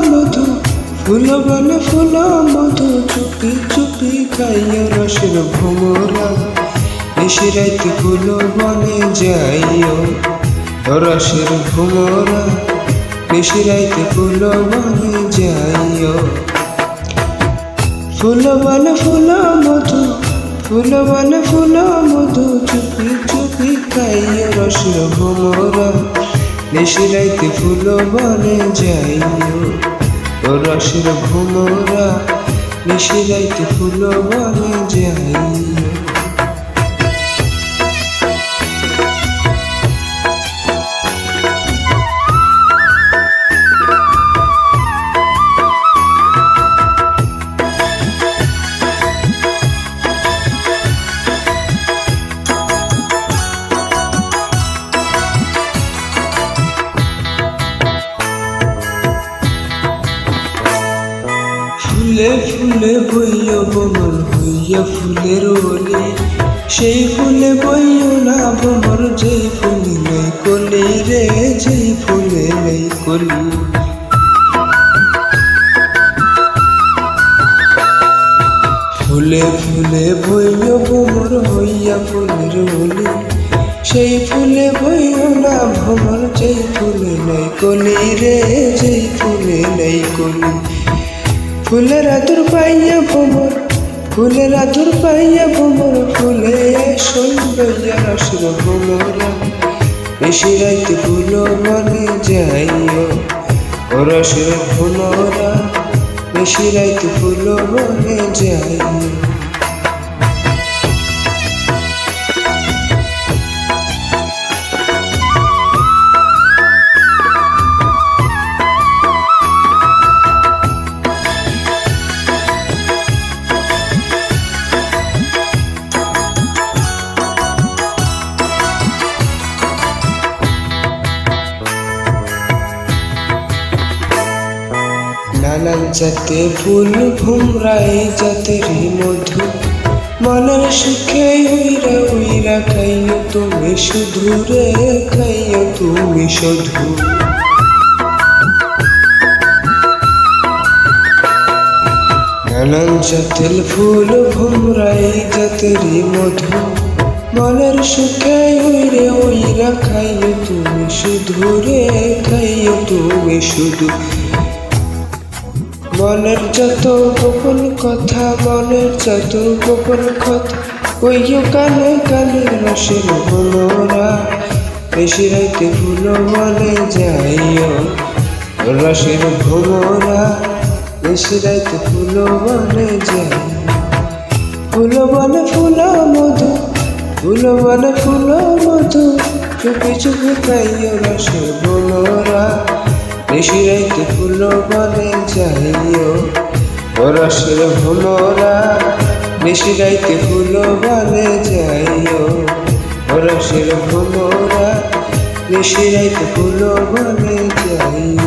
মধু ফুল বনে ফুল মধু চুপি চুপি খাইয়া রসের ভোমরা বেশি রাইতে ফুল বনে যাইও রসের ভোমরা বেশি রাইতে ফুল বনে যাইও ফুল বনে ফুল মধু ফুল বনে ফুল মধু চুপি চুপি খাইয়া রসের ভোমরা বেশি রাইতে ফুল বনে যাইও রসের ভোমরা বেশি রাইতে ফুল বনে যাইও ফুলে ফুলে বইয় ভ্রমর হইয়া ফুলের ওলি সেই ফুলে বইয় না ভ্রমর যেই ফুলে নেই কলি রে যেই ফুলে নেই কলি ফুলে ফুলে বইয় ভ্রমর হইয়া ফুলের ওলি সেই ফুলে বইয় না ভ্রমর যেই ফুলে নেই কলি রে যেই ফুলে নেই কলি ফুলের আদর পাইয়া ভ্রমর ফুলের আদর পাইয়া ভ্রমর ফুলে সৌন্দর্য রসের ভ্রমরা বেশি রাইতে ফুল বনে যাইও রসের ভ্রমরা বেশি রাইতে ফুল বনে যাইও নানান জাতে ফুল ভোমরাই জাতের মধু মনের সুখে উইরা উইরা খাইও তুমি শুধু রে খাইও তুমি শুধু নানান জাতের ফুল ভোমরাই জাতের মধু মনের সুখে উইরে উইরা খাইও তুমি শুধু রে খাইও তুমি শুধু মনের যত গোপন কথা মনের যত গোপন কথা কইও কানে কানে রসের ভোমরা বেশি রাইতে ফুল বনে যাইও রসের ভোমরা বেশি রাইতে ফুল বনে যাইও ফুল বনে ফুল মধু ফুল বনে ফুল মধু চুপি চুপি খাইও রসের ভোমরা বেশি রাইতে ফুল বনে যাইও রসের ভোমরা বেশি রাইতে ফুল বনে যাইও রসের ভোমরা বেশি রাইতে ফুল বনে যাইও।